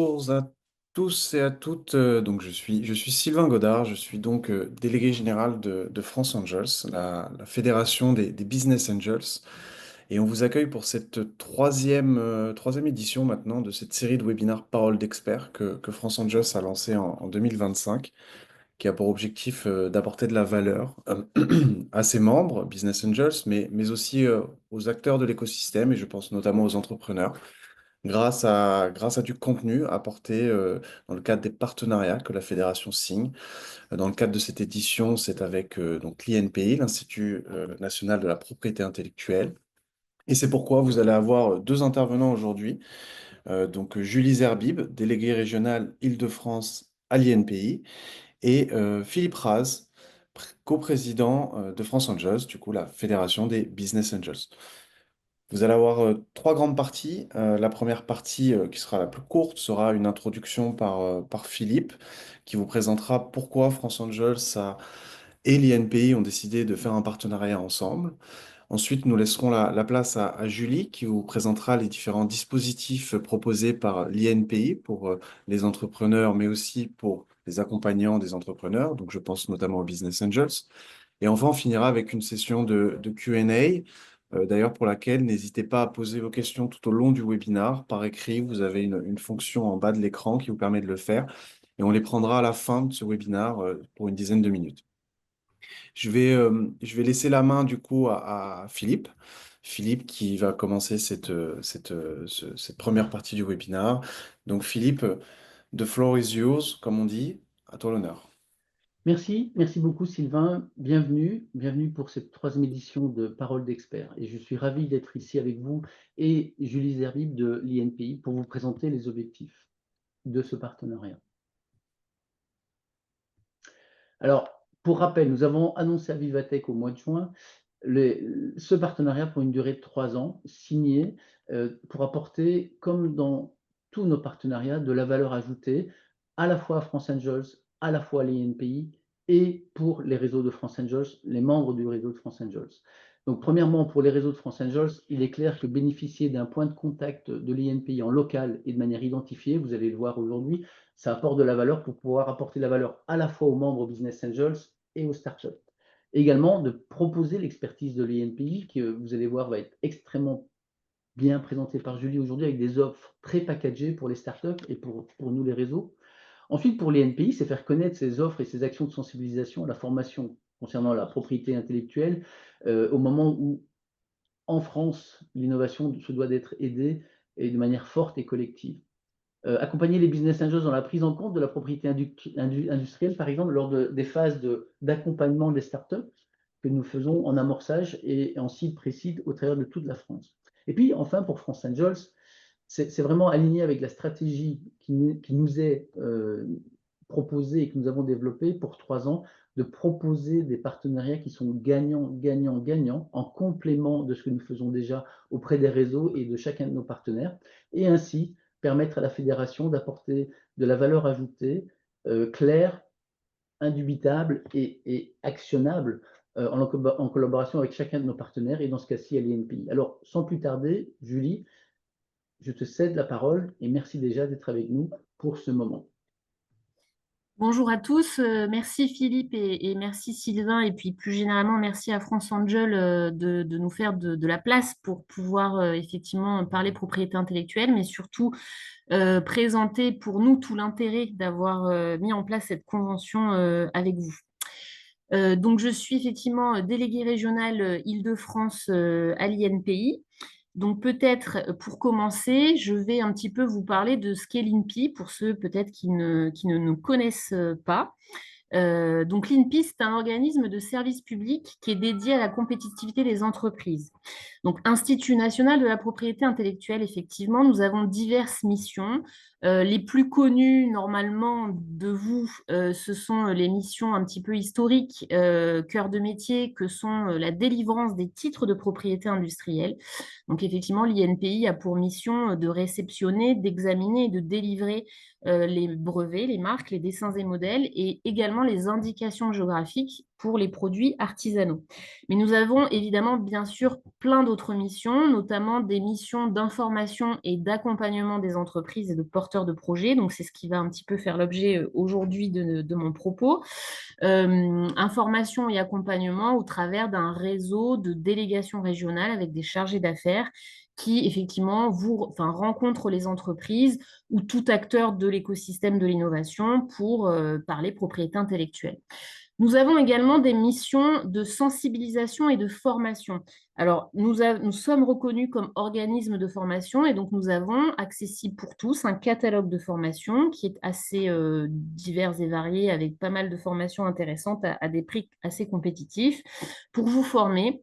Bonjour à tous et à toutes. Donc je suis Sylvain Godard, je suis donc délégué général de France Angels, la fédération des Business Angels. Et on vous accueille pour cette troisième édition maintenant de cette série de webinaires Parole d'experts que France Angels a lancé en 2025, qui a pour objectif d'apporter de la valeur à ses membres, Business Angels, mais aussi aux acteurs de l'écosystème, et je pense notamment aux entrepreneurs grâce à du contenu apporté dans le cadre des partenariats que la fédération signe. Dans le cadre de cette édition, c'est avec donc l'INPI, l'Institut national de la propriété intellectuelle. Et c'est pourquoi vous allez avoir deux intervenants aujourd'hui. Donc Julie Zerbib, déléguée régionale Île-de-France à l'INPI, et Philippe Raz, coprésident de France Angels, du coup la fédération des Business Angels. Vous allez avoir trois grandes parties. La première partie, qui sera la plus courte, sera une introduction par Philippe, qui vous présentera pourquoi France Angels et l'INPI ont décidé de faire un partenariat ensemble. Ensuite, nous laisserons la place à Julie, qui vous présentera les différents dispositifs proposés par l'INPI pour les entrepreneurs, mais aussi pour les accompagnants des entrepreneurs. Donc, je pense notamment aux Business Angels. Et enfin, on finira avec une session de Q&A, d'ailleurs pour laquelle n'hésitez pas à poser vos questions tout au long du webinar par écrit. Vous avez une fonction en bas de l'écran qui vous permet de le faire et on les prendra à la fin de ce webinar pour une dizaine de minutes. Je vais laisser la main du coup à Philippe. Philippe qui va commencer cette première partie du webinar. Donc Philippe, the floor is yours, comme on dit. À toi l'honneur. Merci beaucoup Sylvain. Bienvenue pour cette troisième édition de Parole d'experts. Et je suis ravi d'être ici avec vous et Julie Zerbib de l'INPI pour vous présenter les objectifs de ce partenariat. Alors, pour rappel, nous avons annoncé à Vivatech au mois de juin ce partenariat pour une durée de 3 ans, signé pour apporter, comme dans tous nos partenariats, de la valeur ajoutée, à la fois à France Angels, à la fois à l'INPI et pour les réseaux de France Angels, les membres du réseau de France Angels. Donc, premièrement, pour les réseaux de France Angels, il est clair que bénéficier d'un point de contact de l'INPI en local et de manière identifiée, vous allez le voir aujourd'hui, ça apporte de la valeur pour pouvoir apporter de la valeur à la fois aux membres Business Angels et aux startups. Également, de proposer l'expertise de l'INPI, qui, vous allez voir, va être extrêmement bien présentée par Julie aujourd'hui, avec des offres très packagées pour les startups et pour nous, les réseaux. Ensuite, pour l'INPI, c'est faire connaître ces offres et ces actions de sensibilisation à la formation concernant la propriété intellectuelle, au moment où, en France, l'innovation se doit d'être aidée et de manière forte et collective. Accompagner les business angels dans la prise en compte de la propriété industrielle, par exemple, lors des phases d'accompagnement des startups que nous faisons en amorçage et en cible précise au travers de toute la France. Et puis, enfin, pour France Angels, c'est vraiment aligné avec la stratégie qui nous est proposée et que nous avons développée pour 3 ans, de proposer des partenariats qui sont gagnants, gagnants, gagnants, en complément de ce que nous faisons déjà auprès des réseaux et de chacun de nos partenaires, et ainsi permettre à la fédération d'apporter de la valeur ajoutée claire, indubitable et actionnable en collaboration avec chacun de nos partenaires et dans ce cas-ci à l'INPI. Alors, sans plus tarder, Julie, je te cède la parole et merci déjà d'être avec nous pour ce moment. Bonjour à tous, merci Philippe et merci Sylvain et puis plus généralement merci à France Angel de nous faire de la place pour pouvoir effectivement parler propriété intellectuelle, mais surtout présenter pour nous tout l'intérêt d'avoir mis en place cette convention avec vous. Donc je suis effectivement déléguée régionale Île-de-France à l'INPI. Donc peut-être pour commencer, je vais un petit peu vous parler de ce qu'est l'INPI pour ceux peut-être qui ne nous connaissent pas. Donc l'INPI, c'est un organisme de service public qui est dédié à la compétitivité des entreprises. Donc Institut national de la propriété intellectuelle, effectivement, nous avons diverses missions. Les plus connues normalement de vous, ce sont les missions un petit peu historiques, cœur de métier, que sont la délivrance des titres de propriété industrielle. Donc effectivement, l'INPI a pour mission de réceptionner, d'examiner et de délivrer les brevets, les marques, les dessins et modèles et également les indications géographiques pour les produits artisanaux. Mais nous avons évidemment, bien sûr, plein d'autres missions, notamment des missions d'information et d'accompagnement des entreprises et de porteurs de projets. Donc, c'est ce qui va un petit peu faire l'objet aujourd'hui de mon propos. Information et accompagnement au travers d'un réseau de délégations régionales avec des chargés d'affaires qui, effectivement, rencontrent les entreprises ou tout acteur de l'écosystème de l'innovation pour parler propriété intellectuelle. Nous avons également des missions de sensibilisation et de formation. Alors, nous sommes reconnus comme organisme de formation et donc nous avons, accessible pour tous, un catalogue de formation qui est assez divers et varié avec pas mal de formations intéressantes à des prix assez compétitifs pour vous former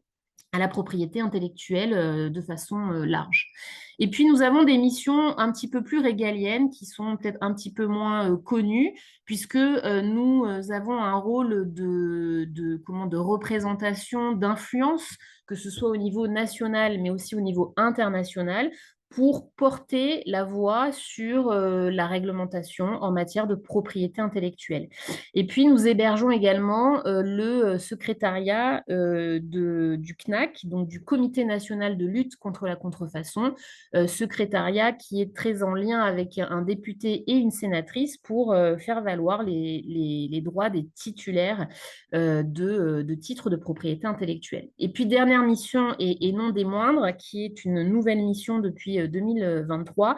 à la propriété intellectuelle de façon large. Et puis, nous avons des missions un petit peu plus régaliennes qui sont peut-être un petit peu moins connues, puisque nous avons un rôle de représentation, d'influence, que ce soit au niveau national, mais aussi au niveau international, pour porter la voix sur la réglementation en matière de propriété intellectuelle. Et puis, nous hébergeons également le secrétariat du CNAC, donc du Comité national de lutte contre la contrefaçon, secrétariat qui est très en lien avec un député et une sénatrice pour faire valoir les droits des titulaires de titres de propriété intellectuelle. Et puis, dernière mission, et non des moindres, qui est une nouvelle mission depuis 2023,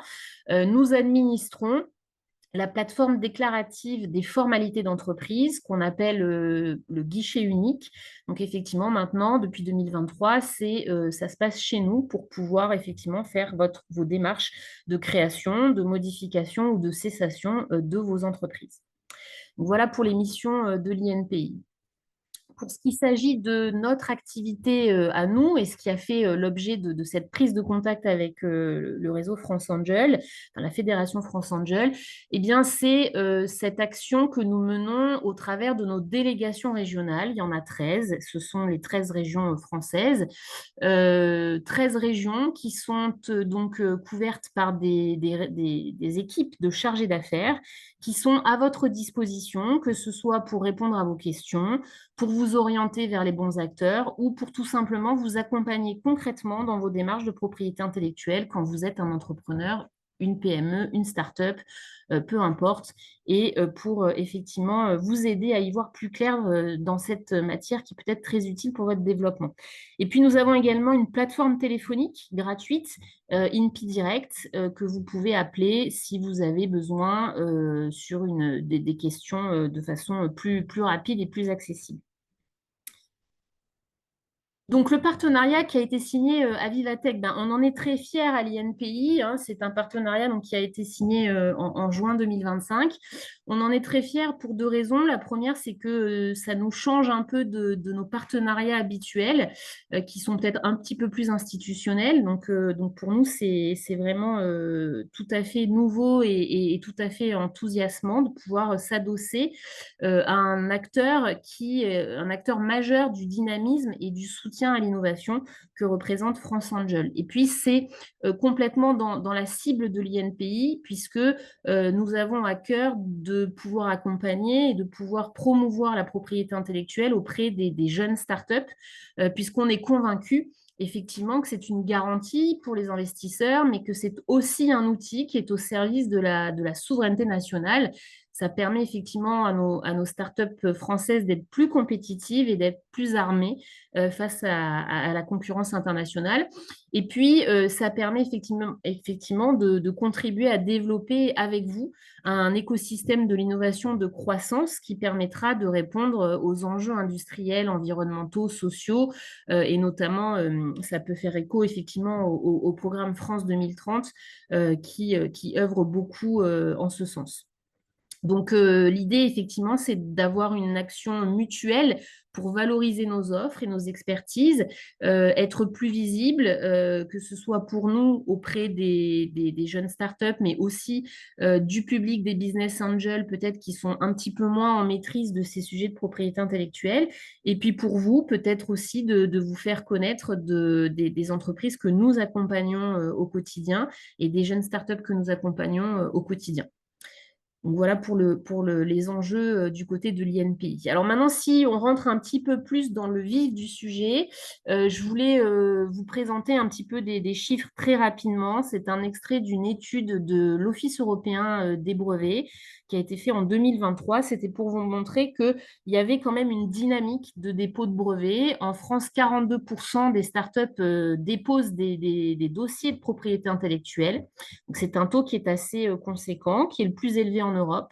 nous administrons la plateforme déclarative des formalités d'entreprise qu'on appelle le guichet unique. Donc effectivement, maintenant, depuis 2023, ça se passe chez nous pour pouvoir effectivement faire vos démarches de création, de modification ou de cessation de vos entreprises. Donc, voilà pour les missions de l'INPI. Pour ce qui s'agit de notre activité à nous et ce qui a fait l'objet de cette prise de contact avec le réseau France Angel, enfin, la Fédération France Angel, eh bien, c'est cette action que nous menons au travers de nos délégations régionales. Il y en a 13, ce sont les 13 régions françaises. 13 régions qui sont donc couvertes par des équipes de chargés d'affaires qui sont à votre disposition, que ce soit pour répondre à vos questions, pour vous orienter vers les bons acteurs ou pour tout simplement vous accompagner concrètement dans vos démarches de propriété intellectuelle quand vous êtes un entrepreneur, une PME, une start-up, peu importe, et pour effectivement vous aider à y voir plus clair dans cette matière qui peut être très utile pour votre développement. Et puis, nous avons également une plateforme téléphonique gratuite, INPI Direct, que vous pouvez appeler si vous avez besoin sur des questions de façon plus rapide et plus accessible. Donc, le partenariat qui a été signé à Vivatech, on en est très fiers à l'INPI. Hein, c'est un partenariat qui a été signé en juin 2025. On en est très fiers pour deux raisons. La première, c'est que ça nous change un peu de nos partenariats habituels qui sont peut-être un petit peu plus institutionnels. Donc pour nous, c'est vraiment tout à fait nouveau et tout à fait enthousiasmant de pouvoir s'adosser à un acteur un acteur majeur du dynamisme et du soutien à l'innovation que représente France Angel. Et puis, c'est complètement dans la cible de l'INPI, puisque nous avons à cœur de pouvoir accompagner et de pouvoir promouvoir la propriété intellectuelle auprès des jeunes startups, puisqu'on est convaincu effectivement que c'est une garantie pour les investisseurs, mais que c'est aussi un outil qui est au service de la souveraineté nationale. Ça permet effectivement à nos startups françaises d'être plus compétitives et d'être plus armées face à la concurrence internationale. Et puis, ça permet effectivement de contribuer à développer avec vous un écosystème de l'innovation de croissance qui permettra de répondre aux enjeux industriels, environnementaux, sociaux, et notamment, ça peut faire écho effectivement au programme France 2030 qui œuvre beaucoup en ce sens. Donc, l'idée, effectivement, c'est d'avoir une action mutuelle pour valoriser nos offres et nos expertises, être plus visible, que ce soit pour nous auprès des jeunes startups, mais aussi du public des business angels, peut-être qui sont un petit peu moins en maîtrise de ces sujets de propriété intellectuelle. Et puis pour vous, peut-être aussi de vous faire connaître des entreprises que nous accompagnons au quotidien et des jeunes startups que nous accompagnons au quotidien. Donc voilà pour les enjeux du côté de l'INPI. Alors maintenant, si on rentre un petit peu plus dans le vif du sujet, je voulais vous présenter un petit peu des chiffres très rapidement. C'est un extrait d'une étude de l'Office européen des brevets qui a été fait en 2023. C'était pour vous montrer qu'il y avait quand même une dynamique de dépôt de brevets. En France, 42% des startups déposent des dossiers de propriété intellectuelle. Donc, c'est un taux qui est assez conséquent, qui est le plus élevé en Europe,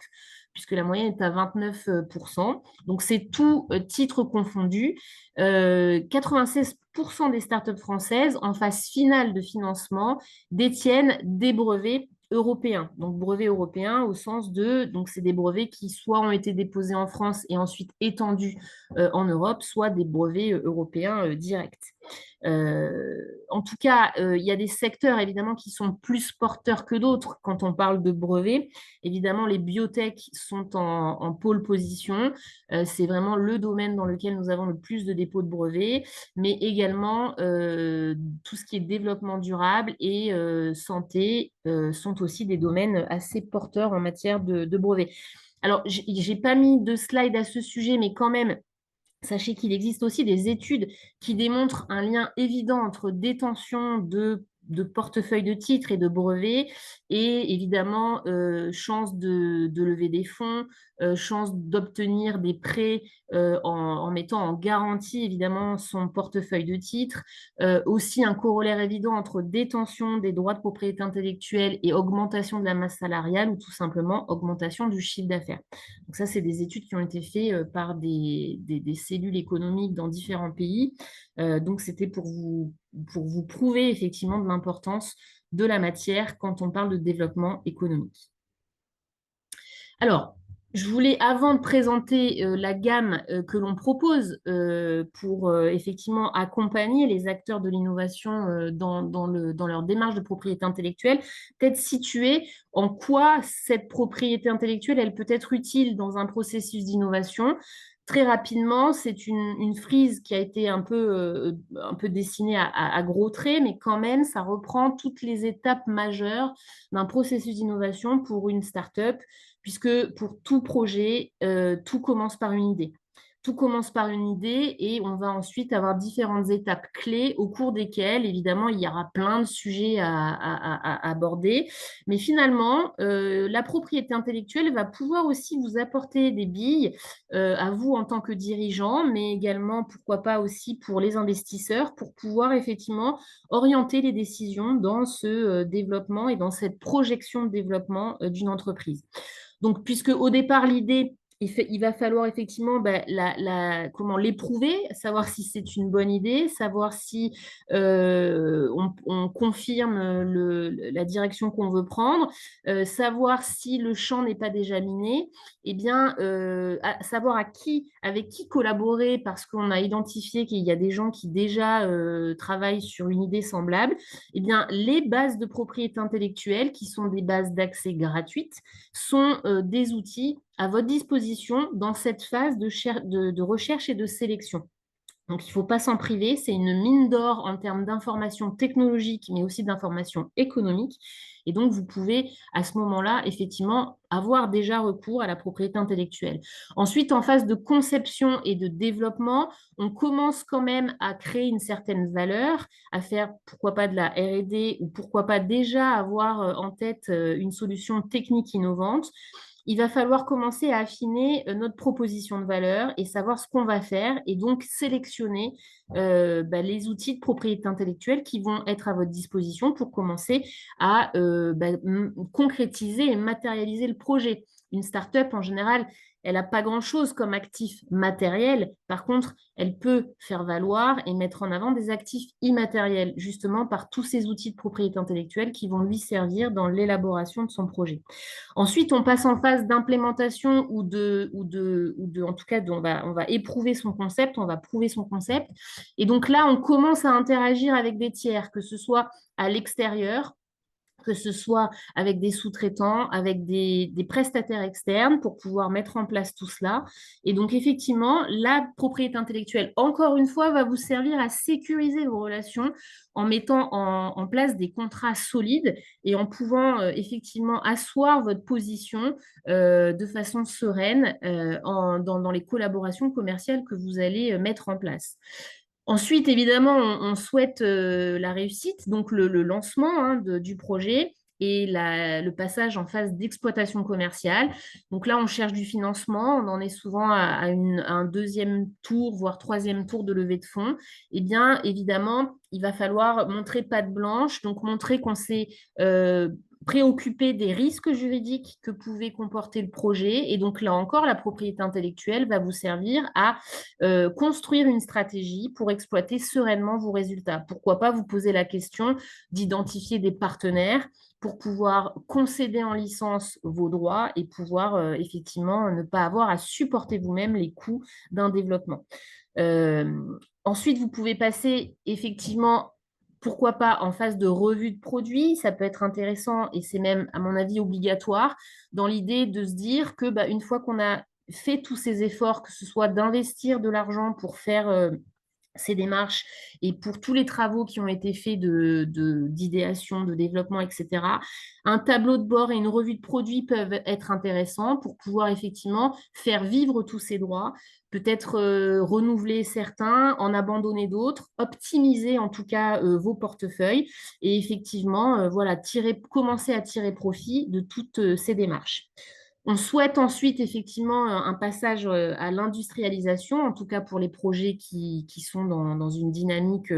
puisque la moyenne est à 29%. Donc, c'est tout titre confondu. 96% des startups françaises en phase finale de financement détiennent des brevets européens. Donc, brevets européens au sens de, donc c'est des brevets qui soit ont été déposés en France et ensuite étendus en Europe, soit des brevets européens directs. En tout cas, il y a des secteurs évidemment qui sont plus porteurs que d'autres quand on parle de brevets. Évidemment, les biotech sont en pôle position. C'est vraiment le domaine dans lequel nous avons le plus de dépôts de brevets, mais également tout ce qui est développement durable et santé sont aussi des domaines assez porteurs en matière de brevets. Alors, j'ai pas mis de slide à ce sujet, mais quand même, sachez qu'il existe aussi des études qui démontrent un lien évident entre détention de portefeuille de titres et de brevets et évidemment chance de lever des fonds, chance d'obtenir des prêts en mettant en garantie évidemment son portefeuille de titres. Aussi un corollaire évident entre détention des droits de propriété intellectuelle et augmentation de la masse salariale ou tout simplement augmentation du chiffre d'affaires. Donc ça, c'est des études qui ont été faites par des cellules économiques dans différents pays. Donc c'était pour vous prouver effectivement de l'importance de la matière quand on parle de développement économique. Alors, je voulais, avant de présenter la gamme que l'on propose pour effectivement accompagner les acteurs de l'innovation dans leur démarche de propriété intellectuelle, peut-être situer en quoi cette propriété intellectuelle, elle peut être utile dans un processus d'innovation. Très rapidement, c'est une frise qui a été un peu dessinée à gros traits, mais quand même, ça reprend toutes les étapes majeures d'un processus d'innovation pour une start-up, puisque pour tout projet, tout commence par une idée. Tout commence par une idée et on va ensuite avoir différentes étapes clés au cours desquelles, évidemment, il y aura plein de sujets à aborder. Mais finalement, la propriété intellectuelle va pouvoir aussi vous apporter des billes à vous en tant que dirigeant, mais également, pourquoi pas aussi pour les investisseurs, pour pouvoir effectivement orienter les décisions dans ce développement et dans cette projection de développement d'une entreprise. Donc, puisque au départ, l'idée, il va falloir effectivement comment l'éprouver, savoir si c'est une bonne idée, savoir si on confirme la direction qu'on veut prendre, savoir si le champ n'est pas déjà miné, et bien savoir avec qui collaborer parce qu'on a identifié qu'il y a des gens qui déjà travaillent sur une idée semblable. Et bien les bases de propriété intellectuelle, qui sont des bases d'accès gratuites, sont des outils à votre disposition dans cette phase de recherche et de sélection. Donc, il ne faut pas s'en priver. C'est une mine d'or en termes d'informations technologiques, mais aussi d'informations économiques. Et donc, vous pouvez, à ce moment-là, effectivement, avoir déjà recours à la propriété intellectuelle. Ensuite, en phase de conception et de développement, on commence quand même à créer une certaine valeur, à faire, pourquoi pas, de la R&D ou pourquoi pas déjà avoir en tête une solution technique innovante. Il va falloir commencer à affiner notre proposition de valeur et savoir ce qu'on va faire et donc sélectionner les outils de propriété intellectuelle qui vont être à votre disposition pour commencer à concrétiser et matérialiser le projet. Une start-up, en général, elle n'a pas grand-chose comme actif matériel. Par contre, elle peut faire valoir et mettre en avant des actifs immatériels, justement par tous ces outils de propriété intellectuelle qui vont lui servir dans l'élaboration de son projet. Ensuite, on passe en phase d'implémentation en tout cas, on va éprouver son concept, on va prouver son concept. Et donc là, on commence à interagir avec des tiers, que ce soit à l'extérieur, que ce soit avec des sous-traitants, avec des prestataires externes pour pouvoir mettre en place tout cela. Et donc, effectivement, la propriété intellectuelle, encore une fois, va vous servir à sécuriser vos relations en mettant en place des contrats solides et en pouvant effectivement asseoir votre position de façon sereine dans les collaborations commerciales que vous allez mettre en place. Ensuite, évidemment, on souhaite la réussite, donc le lancement du projet et le passage en phase d'exploitation commerciale. Donc là, on cherche du financement, on en est souvent à un deuxième tour, voire troisième tour de levée de fonds. Eh bien, évidemment, il va falloir montrer patte blanche, donc montrer qu'on s'est préoccupé des risques juridiques que pouvait comporter le projet. Et donc là encore, la propriété intellectuelle va vous servir à construire une stratégie pour exploiter sereinement vos résultats. Pourquoi pas vous poser la question d'identifier des partenaires pour pouvoir concéder en licence vos droits et pouvoir effectivement ne pas avoir à supporter vous-même les coûts d'un développement. Ensuite, vous pouvez passer effectivement, pourquoi pas, en phase de revue de produits. Ça peut être intéressant et c'est même, à mon avis, obligatoire dans l'idée de se dire que une fois qu'on a fait tous ces efforts, que ce soit d'investir de l'argent pour faire ces démarches et pour tous les travaux qui ont été faits d'idéation, de développement, etc., un tableau de bord et une revue de produits peuvent être intéressants pour pouvoir effectivement faire vivre tous ces droits, peut-être renouveler certains, en abandonner d'autres, optimiser en tout cas vos portefeuilles et effectivement voilà, commencer à tirer profit de toutes ces démarches. On souhaite ensuite effectivement un passage à l'industrialisation, en tout cas pour les projets qui sont dans une dynamique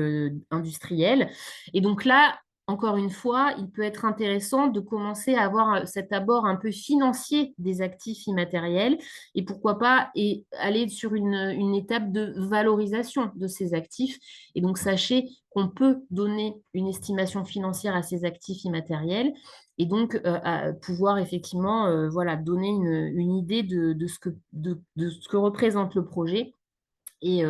industrielle. Et donc là, encore une fois, il peut être intéressant de commencer à avoir cet abord un peu financier des actifs immatériels et pourquoi pas aller sur une étape de valorisation de ces actifs. Et donc, sachez qu'on peut donner une estimation financière à ces actifs immatériels et donc à pouvoir effectivement voilà, donner une idée de ce que représente le projet et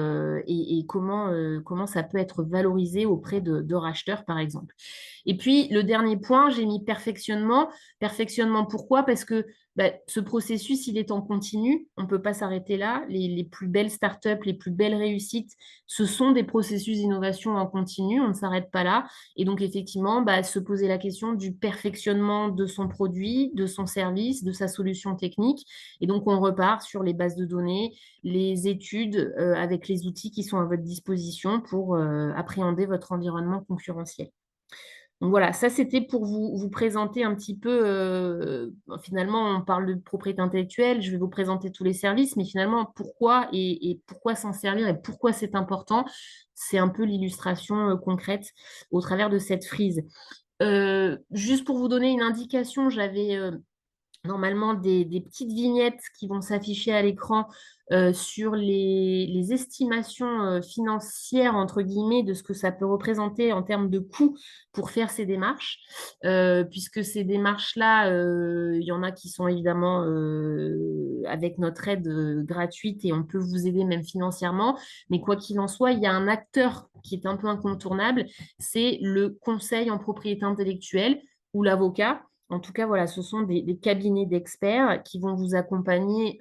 comment ça peut être valorisé auprès de racheteurs, par exemple. Et puis, le dernier point, j'ai mis perfectionnement. Perfectionnement, pourquoi? Parce que ce processus, il est en continu. On ne peut pas s'arrêter là. Les plus belles startups, les plus belles réussites, ce sont des processus d'innovation en continu. On ne s'arrête pas là. Et donc, effectivement, se poser la question du perfectionnement de son produit, de son service, de sa solution technique. Et donc, on repart sur les bases de données, les études avec les outils qui sont à votre disposition pour appréhender votre environnement concurrentiel. Donc voilà, ça c'était pour vous présenter un petit peu, finalement on parle de propriété intellectuelle, je vais vous présenter tous les services, mais finalement pourquoi et pourquoi s'en servir et pourquoi c'est important, c'est un peu l'illustration concrète au travers de cette frise. Juste pour vous donner une indication, j'avais normalement des petites vignettes qui vont s'afficher à l'écran sur les estimations financières, entre guillemets, de ce que ça peut représenter en termes de coûts pour faire ces démarches, puisque ces démarches-là, il y en a qui sont évidemment avec notre aide gratuite et on peut vous aider même financièrement, mais quoi qu'il en soit, il y a un acteur qui est un peu incontournable, c'est le conseil en propriété intellectuelle ou l'avocat. En tout cas, voilà, ce sont des cabinets d'experts qui vont vous accompagner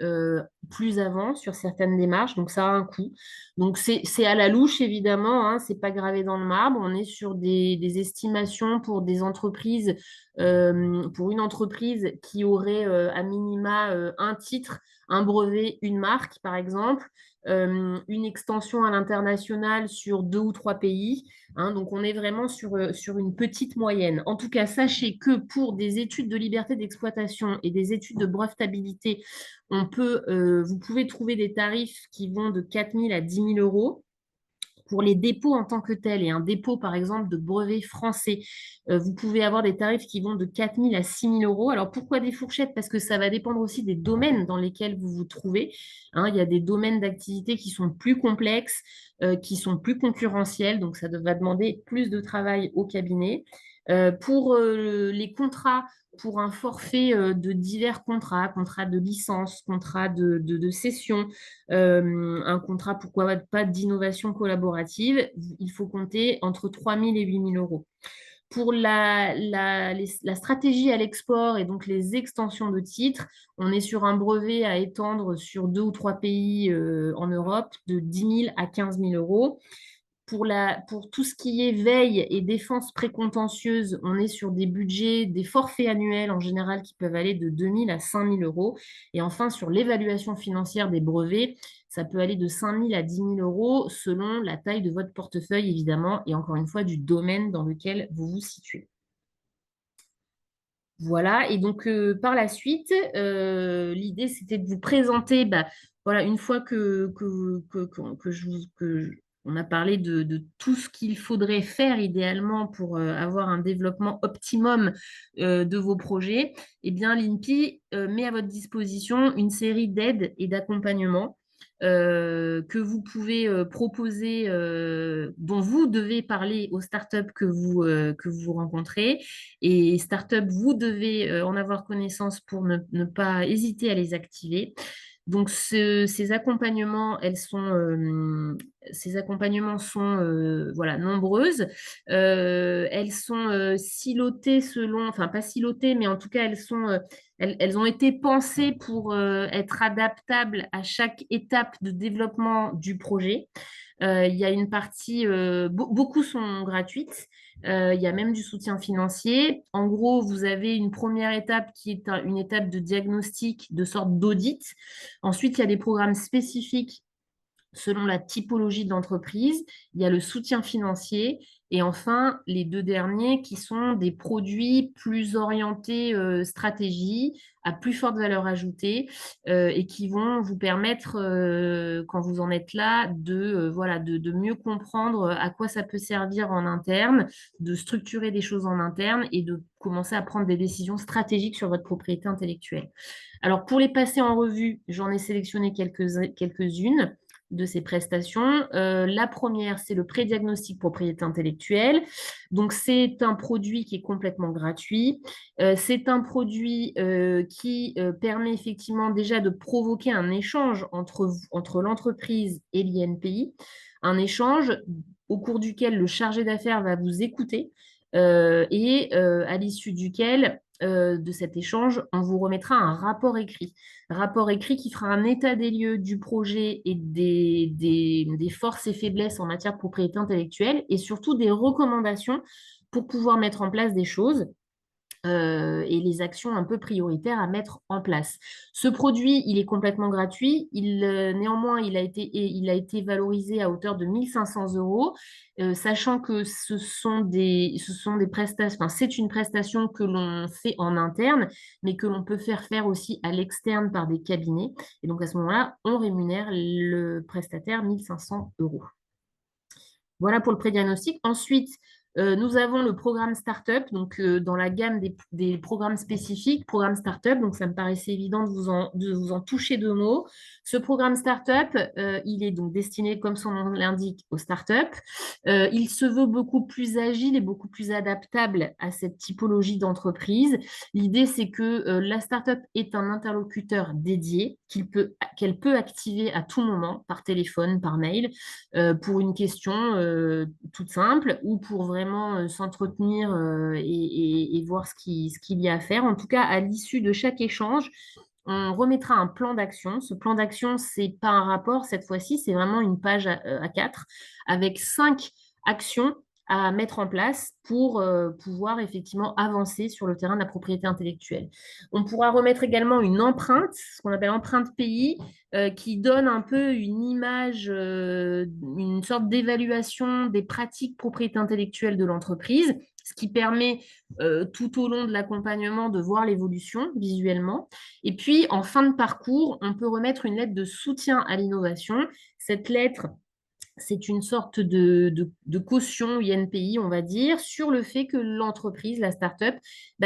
plus avant sur certaines démarches. Donc, ça a un coût. Donc, c'est à la louche, évidemment. Hein, c'est pas gravé dans le marbre. On est sur des estimations pour des entreprises, pour une entreprise qui aurait à minima un titre, un brevet, une marque, par exemple, une extension à l'international sur 2 ou 3 pays. Hein, donc, on est vraiment sur une petite moyenne. En tout cas, sachez que pour des études de liberté d'exploitation et des études de brevetabilité, vous pouvez trouver des tarifs qui vont de 4 000 à 10 000 euros. Pour les dépôts en tant que tels et un dépôt, par exemple, de brevets français, vous pouvez avoir des tarifs qui vont de 4 000 à 6 000 euros. Alors, pourquoi des fourchettes? Parce que ça va dépendre aussi des domaines dans lesquels vous vous trouvez. Hein, il y a des domaines d'activité qui sont plus complexes, qui sont plus concurrentiels, donc ça va demander plus de travail au cabinet. Pour les contrats, pour un forfait de divers contrats de licence, contrats de cession, un contrat, pourquoi pas, d'innovation collaborative, il faut compter entre 3 000 et 8 000 euros. Pour la stratégie à l'export et donc les extensions de titres, on est sur un brevet à étendre sur 2 ou 3 pays en Europe de 10 000 à 15 000 euros. Pour tout ce qui est veille et défense précontentieuse, on est sur des budgets, des forfaits annuels en général qui peuvent aller de 2 000 à 5 000 euros. Et enfin, sur l'évaluation financière des brevets, ça peut aller de 5 000 à 10 000 euros selon la taille de votre portefeuille, évidemment, et encore une fois, du domaine dans lequel vous vous situez. Voilà, et donc par la suite, l'idée c'était de vous présenter, voilà, une fois on a parlé de tout ce qu'il faudrait faire idéalement pour avoir un développement optimum de vos projets, eh bien l'INPI met à votre disposition une série d'aides et d'accompagnements que vous pouvez proposer, dont vous devez parler aux startups que vous rencontrez. Et startups, vous devez en avoir connaissance pour ne pas hésiter à les activer. Donc, ces accompagnements sont voilà, nombreuses. Elles sont silotées selon, enfin pas silotées, mais en tout cas, elles ont été pensées pour être adaptables à chaque étape de développement du projet. Il y a une partie, beaucoup sont gratuites. Il y a même du soutien financier. En gros, vous avez une première étape qui est une étape de diagnostic, de sorte d'audit. Ensuite, il y a des programmes spécifiques selon la typologie de l'entreprise. Il y a le soutien financier. Et enfin, les 2 derniers qui sont des produits plus orientés stratégie, à plus forte valeur ajoutée et qui vont vous permettre, quand vous en êtes là, voilà, de mieux comprendre à quoi ça peut servir en interne, de structurer des choses en interne et de commencer à prendre des décisions stratégiques sur votre propriété intellectuelle. Alors, pour les passer en revue, j'en ai sélectionné quelques-unes de ces prestations. La première, c'est le pré-diagnostic propriété intellectuelle. Donc, c'est un produit qui est complètement gratuit. C'est un produit qui permet effectivement déjà de provoquer un échange entre l'entreprise et l'INPI, un échange au cours duquel le chargé d'affaires va vous écouter et à l'issue duquel de cet échange, on vous remettra un rapport écrit qui fera un état des lieux du projet et des forces et faiblesses en matière de propriété intellectuelle et surtout des recommandations pour pouvoir mettre en place des choses et les actions un peu prioritaires à mettre en place. Ce produit, il est complètement gratuit. Néanmoins, il a été valorisé à hauteur de 1500 euros, sachant que ce sont des prestations, enfin, c'est une prestation que l'on fait en interne, mais que l'on peut faire aussi à l'externe par des cabinets. Et donc, à ce moment-là, on rémunère le prestataire 1500 euros. Voilà pour le pré-diagnostic. Ensuite, nous avons le programme Startup, donc dans la gamme des programmes spécifiques, programme Startup, donc ça me paraissait évident de vous en toucher 2 mots. Ce programme Startup, il est donc destiné, comme son nom l'indique, aux startups. Il se veut beaucoup plus agile et beaucoup plus adaptable à cette typologie d'entreprise. L'idée, c'est que la startup est un interlocuteur dédié qu'elle peut activer à tout moment, par téléphone, par mail, pour une question toute simple ou pour vraiment s'entretenir et voir ce qu'il y a à faire. En tout cas, à l'issue de chaque échange, on remettra un plan d'action. Ce plan d'action, c'est pas un rapport cette fois-ci, c'est vraiment une page A4 avec 5 actions à mettre en place pour pouvoir effectivement avancer sur le terrain de la propriété intellectuelle. On pourra remettre également une empreinte, ce qu'on appelle empreinte pays, qui donne un peu une image, une sorte d'évaluation des pratiques propriété intellectuelle de l'entreprise, ce qui permet tout au long de l'accompagnement de voir l'évolution visuellement. Et puis, en fin de parcours, on peut remettre une lettre de soutien à l'innovation. Cette lettre, c'est une sorte de caution INPI, on va dire, sur le fait que l'entreprise, la start-up,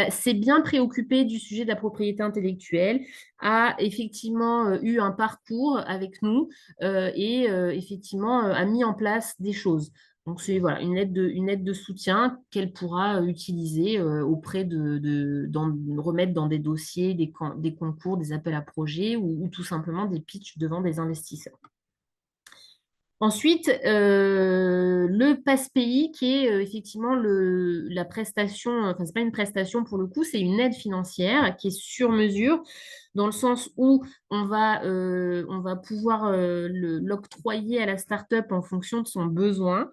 s'est bien préoccupée du sujet de la propriété intellectuelle, a effectivement eu un parcours avec nous et effectivement a mis en place des choses. Donc, c'est voilà, une lettre de soutien qu'elle pourra utiliser auprès remettre dans des dossiers, des concours, des appels à projets ou tout simplement des pitchs devant des investisseurs. Ensuite, le passe-pays qui est effectivement la prestation, enfin, c'est pas une prestation pour le coup, c'est une aide financière qui est sur mesure dans le sens où on va pouvoir l'octroyer à la start-up en fonction de son besoin.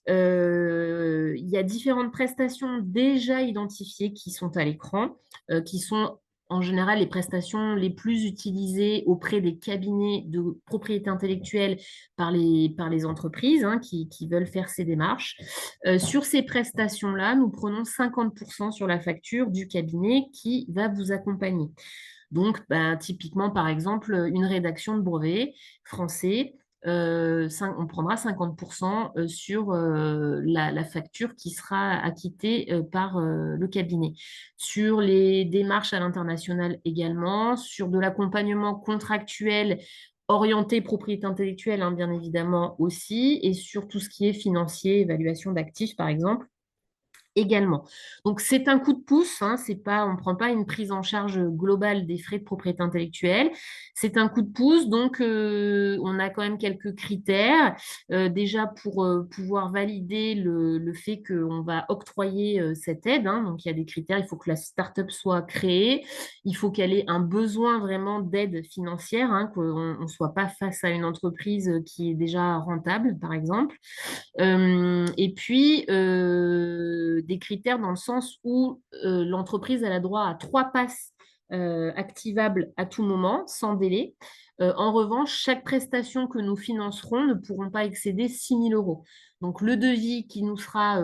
Il y a différentes prestations déjà identifiées qui sont à l'écran, qui sont en général les prestations les plus utilisées auprès des cabinets de propriété intellectuelle par les entreprises hein, qui veulent faire ces démarches. Sur ces prestations-là, nous prenons 50% sur la facture du cabinet qui va vous accompagner. Donc, ben, typiquement, par exemple, une rédaction de brevet français, on prendra 50% sur la facture qui sera acquittée par le cabinet. Sur les démarches à l'international également, sur de l'accompagnement contractuel orienté propriété intellectuelle, hein, bien évidemment aussi, et sur tout ce qui est financier, évaluation d'actifs, par exemple également. Donc, c'est un coup de pouce, hein, c'est pas, on ne prend pas une prise en charge globale des frais de propriété intellectuelle, c'est un coup de pouce, donc on a quand même quelques critères, déjà pour pouvoir valider le fait qu'on va octroyer cette aide, hein, donc il y a des critères, il faut que la start-up soit créée, il faut qu'elle ait un besoin vraiment d'aide financière, hein, qu'on ne soit pas face à une entreprise qui est déjà rentable, par exemple. Et puis, des critères dans le sens où l'entreprise elle a droit à 3 passes activables à tout moment, sans délai. En revanche, chaque prestation que nous financerons ne pourront pas excéder 6 000 euros. Donc, le devis qui nous sera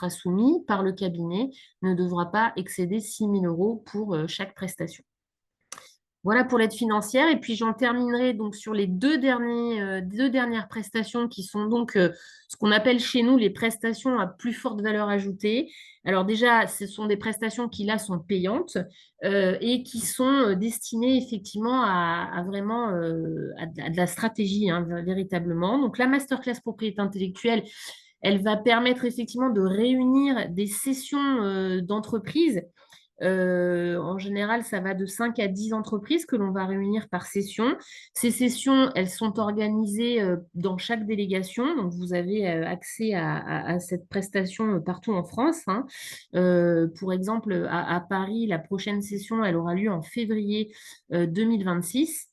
soumis par le cabinet ne devra pas excéder 6 000 euros pour chaque prestation. Voilà pour l'aide financière. Et puis j'en terminerai donc sur les deux dernières prestations qui sont donc ce qu'on appelle chez nous les prestations à plus forte valeur ajoutée. Alors déjà, ce sont des prestations qui là sont payantes et qui sont destinées effectivement à vraiment à de la stratégie hein, véritablement. Donc la masterclass propriété intellectuelle, elle va permettre effectivement de réunir des sessions d'entreprise en général, ça va de 5 à 10 entreprises que l'on va réunir par session. Ces sessions, elles sont organisées dans chaque délégation. Donc, vous avez accès à cette prestation partout en France. Hein. Pour exemple, à Paris, la prochaine session, elle aura lieu en février 2026.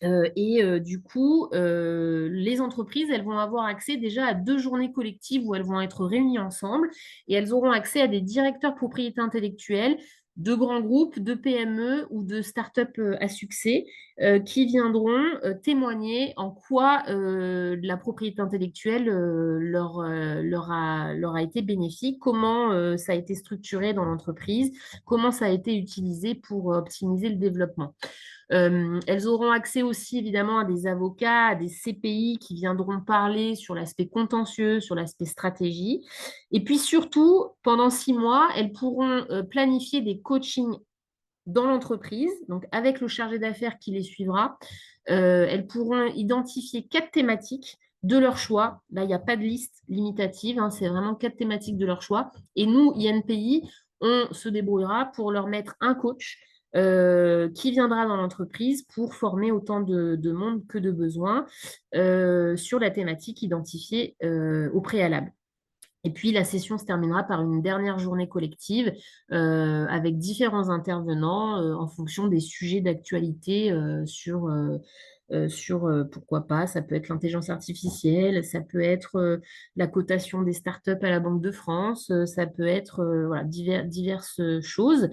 Du coup, les entreprises, elles vont avoir accès déjà à 2 journées collectives où elles vont être réunies ensemble et elles auront accès à des directeurs propriété intellectuelle de grands groupes, de PME ou de start-up à succès qui viendront témoigner en quoi la propriété intellectuelle leur a été bénéfique, comment ça a été structuré dans l'entreprise, comment ça a été utilisé pour optimiser le développement. Elles auront accès aussi évidemment à des avocats, à des CPI qui viendront parler sur l'aspect contentieux, sur l'aspect stratégie. Et puis surtout, pendant 6 mois, elles pourront planifier des coachings dans l'entreprise, donc avec le chargé d'affaires qui les suivra. Elles pourront identifier 4 thématiques de leur choix. Là, il n'y a pas de liste limitative, hein, c'est vraiment 4 thématiques de leur choix. Et nous, INPI, on se débrouillera pour leur mettre un coach qui viendra dans l'entreprise pour former autant de monde que de besoin sur la thématique identifiée au préalable. Et puis la session se terminera par une dernière journée collective avec différents intervenants en fonction des sujets d'actualité pourquoi pas, ça peut être l'intelligence artificielle, ça peut être la cotation des startups à la Banque de France, ça peut être voilà, diverses choses.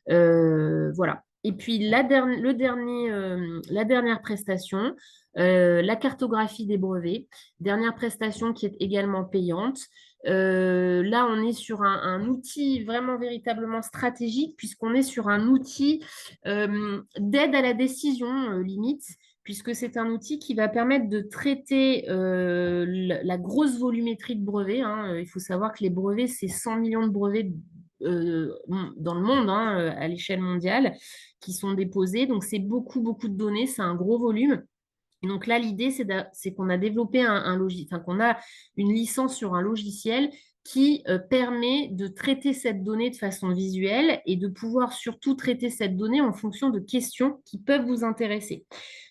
Voilà. Et puis la dernière prestation, la cartographie des brevets, dernière prestation qui est également payante. Là, on est sur un outil vraiment véritablement stratégique puisqu'on est sur un outil d'aide à la décision limite puisque c'est un outil qui va permettre de traiter la grosse volumétrie de brevets. Hein. Il faut savoir que les brevets, c'est 100 millions de brevets dans le monde, hein, à l'échelle mondiale, qui sont déposés. Donc, c'est beaucoup, beaucoup de données, c'est un gros volume. Et donc là, l'idée, c'est qu'on a développé qu'on a une licence sur un logiciel qui permet de traiter cette donnée de façon visuelle et de pouvoir surtout traiter cette donnée en fonction de questions qui peuvent vous intéresser.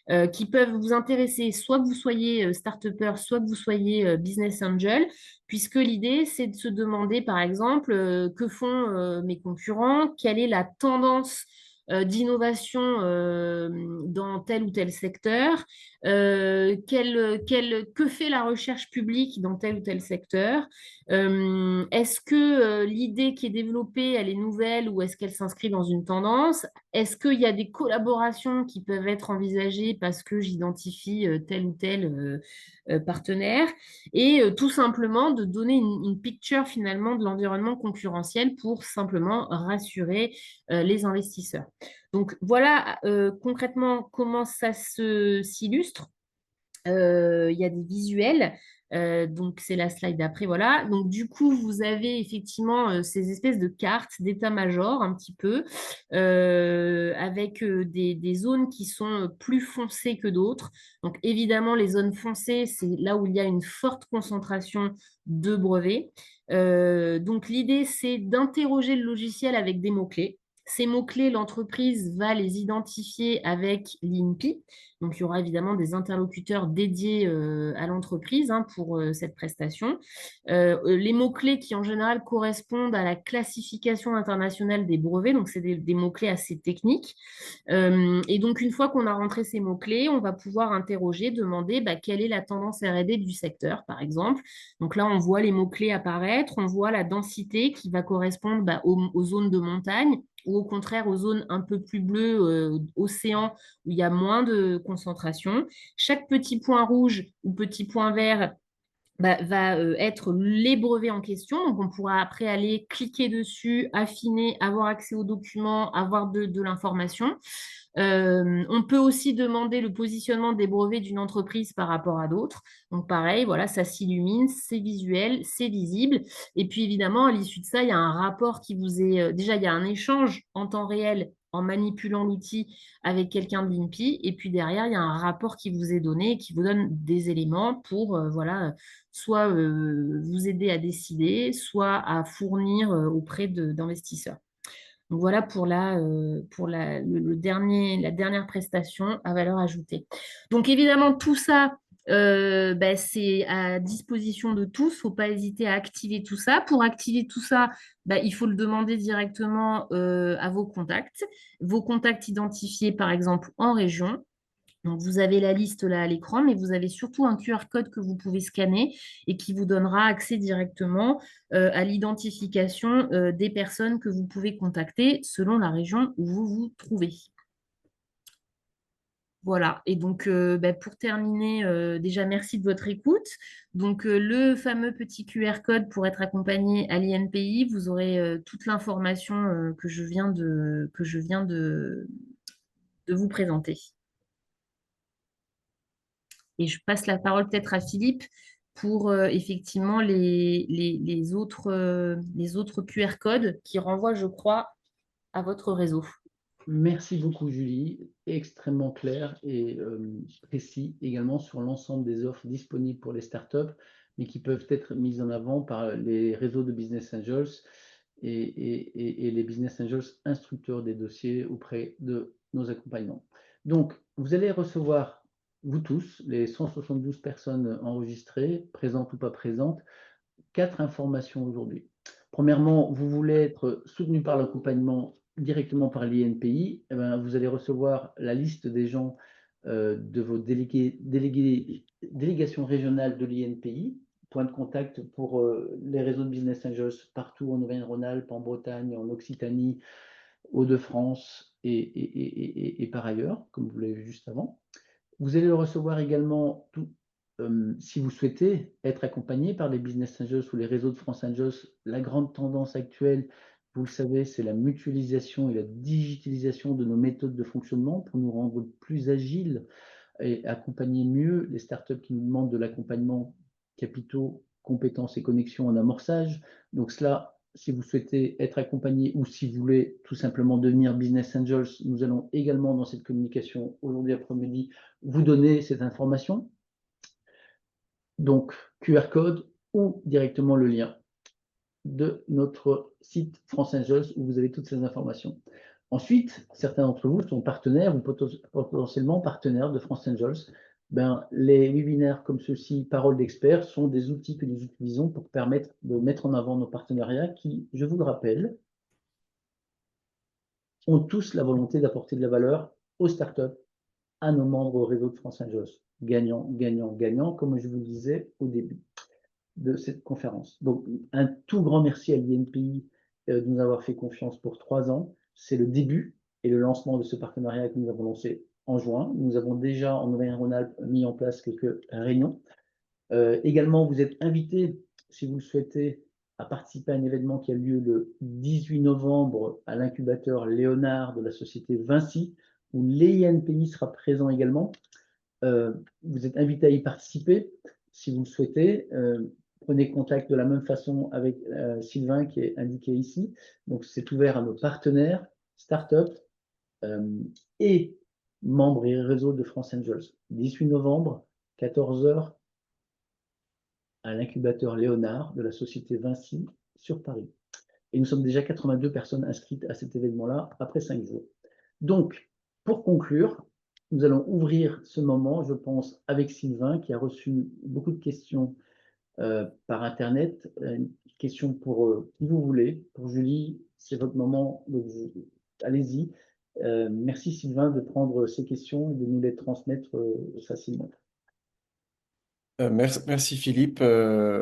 Soit que vous soyez start-upper, soit que vous soyez business angel, puisque l'idée, c'est de se demander, par exemple, que font mes concurrents, quelle est la tendance d'innovation dans tel ou tel secteur, que fait la recherche publique dans tel ou tel secteur, est-ce que l'idée qui est développée, elle est nouvelle ou est-ce qu'elle s'inscrit dans une tendance? Est-ce qu'il y a des collaborations qui peuvent être envisagées parce que j'identifie tel ou tel partenaire? Et tout simplement de donner une picture finalement de l'environnement concurrentiel pour simplement rassurer les investisseurs. Donc voilà concrètement comment ça s'illustre. Il y a des visuels. Donc, c'est la slide d'après, voilà. Donc, du coup, vous avez effectivement ces espèces de cartes d'état-major, un petit peu, avec des zones qui sont plus foncées que d'autres. Donc, évidemment, les zones foncées, c'est là où il y a une forte concentration de brevets. Donc, l'idée, c'est d'interroger le logiciel avec des mots-clés. Ces mots-clés, l'entreprise va les identifier avec l'INPI. Donc, il y aura évidemment des interlocuteurs dédiés à l'entreprise pour cette prestation. Les mots-clés qui, en général, correspondent à la classification internationale des brevets, donc c'est des mots-clés assez techniques. Et donc, une fois qu'on a rentré ces mots-clés, on va pouvoir interroger, demander quelle est la tendance R&D du secteur, par exemple. Donc là, on voit les mots-clés apparaître, on voit la densité qui va correspondre aux zones de montagne ou au contraire aux zones un peu plus bleues, océan, où il y a moins de concentration. Chaque petit point rouge ou petit point vert va être les brevets en question. Donc, on pourra après aller cliquer dessus, affiner, avoir accès aux documents, avoir de l'information. On peut aussi demander le positionnement des brevets d'une entreprise par rapport à d'autres. Donc, pareil, voilà, ça s'illumine, c'est visuel, c'est visible. Et puis, évidemment, à l'issue de ça, il y a un rapport qui vous est... déjà, il y a un échange en temps réel en manipulant l'outil avec quelqu'un de l'INPI. Et puis derrière, il y a un rapport qui vous est donné et qui vous donne des éléments pour voilà, soit vous aider à décider, soit à fournir auprès d'investisseurs. Donc voilà pour la dernière prestation à valeur ajoutée. Donc évidemment, tout ça, c'est à disposition de tous. Il ne faut pas hésiter à activer tout ça. Pour activer tout ça, il faut le demander directement à vos contacts identifiés par exemple en région. Donc, vous avez la liste là à l'écran, mais vous avez surtout un QR code que vous pouvez scanner et qui vous donnera accès directement à l'identification des personnes que vous pouvez contacter selon la région où vous vous trouvez. Voilà, et donc pour terminer, déjà merci de votre écoute. Donc le fameux petit QR code pour être accompagné à l'INPI, vous aurez toute l'information que je viens de vous présenter. Et je passe la parole peut-être à Philippe pour effectivement les autres QR codes qui renvoient, je crois, à votre réseau. Merci beaucoup, Julie. Extrêmement clair et précis également sur l'ensemble des offres disponibles pour les startups, mais qui peuvent être mises en avant par les réseaux de Business Angels et les Business Angels instructeurs des dossiers auprès de nos accompagnants. Donc, vous allez recevoir, vous tous, les 172 personnes enregistrées, présentes ou pas présentes, 4 informations aujourd'hui. Premièrement, vous voulez être soutenu par l'accompagnement directement par l'INPI, vous allez recevoir la liste des gens de vos délégations régionales de l'INPI, point de contact pour les réseaux de Business Angels partout en Auvergne-Rhône-Alpes, en Bretagne, en Occitanie, Hauts-de-France et par ailleurs, comme vous l'avez vu juste avant. Vous allez le recevoir également si vous souhaitez être accompagné par les Business Angels ou les réseaux de France Angels. La grande tendance actuelle, vous le savez, c'est la mutualisation et la digitalisation de nos méthodes de fonctionnement pour nous rendre plus agiles et accompagner mieux les startups qui nous demandent de l'accompagnement capitaux, compétences et connexions en amorçage. Donc cela, si vous souhaitez être accompagné ou si vous voulez tout simplement devenir Business Angels, nous allons également dans cette communication aujourd'hui après-midi vous donner cette information. Donc QR code ou directement le lien. de notre site France Angels où vous avez toutes ces informations. Ensuite, certains d'entre vous sont partenaires ou potentiellement partenaires de France Angels. Les webinaires comme ceux-ci, Parole d'experts, sont des outils que nous utilisons pour permettre de mettre en avant nos partenariats qui, je vous le rappelle, ont tous la volonté d'apporter de la valeur aux startups, à nos membres au réseau de France Angels. Gagnant, gagnant, gagnant, comme je vous le disais au début de cette conférence. Donc, un tout grand merci à l'INPI de nous avoir fait confiance pour 3 ans. C'est le début et le lancement de ce partenariat que nous avons lancé en juin. Nous avons déjà en Auvergne-Rhône-Alpes mis en place quelques réunions. Également, vous êtes invités, si vous le souhaitez, à participer à un événement qui a lieu le 18 novembre à l'incubateur Léonard de la société Vinci, où l'INPI sera présent également. Vous êtes invité à y participer si vous le souhaitez. Prenez contact de la même façon avec Sylvain qui est indiqué ici. Donc, c'est ouvert à nos partenaires, startups et membres et réseaux de France Angels. 18 novembre, 14 h, à l'incubateur Léonard de la société Vinci sur Paris. Et nous sommes déjà 82 personnes inscrites à cet événement-là après 5 jours. Donc, pour conclure, nous allons ouvrir ce moment, je pense, avec Sylvain, qui a reçu beaucoup de questions par Internet. Une question pour qui vous voulez. Pour Julie, c'est votre moment, donc allez-y. Merci Sylvain de prendre ces questions et de nous les transmettre facilement. Merci Philippe.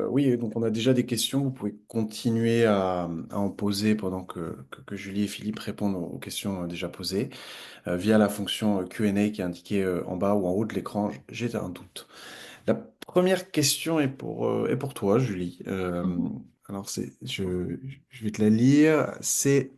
Oui, donc on a déjà des questions. Vous pouvez continuer à en poser pendant que Julie et Philippe répondent aux questions déjà posées via la fonction Q&A qui est indiquée en bas ou en haut de l'écran. J'ai un doute. La première question est pour toi, Julie. Alors, je vais te la lire. C'est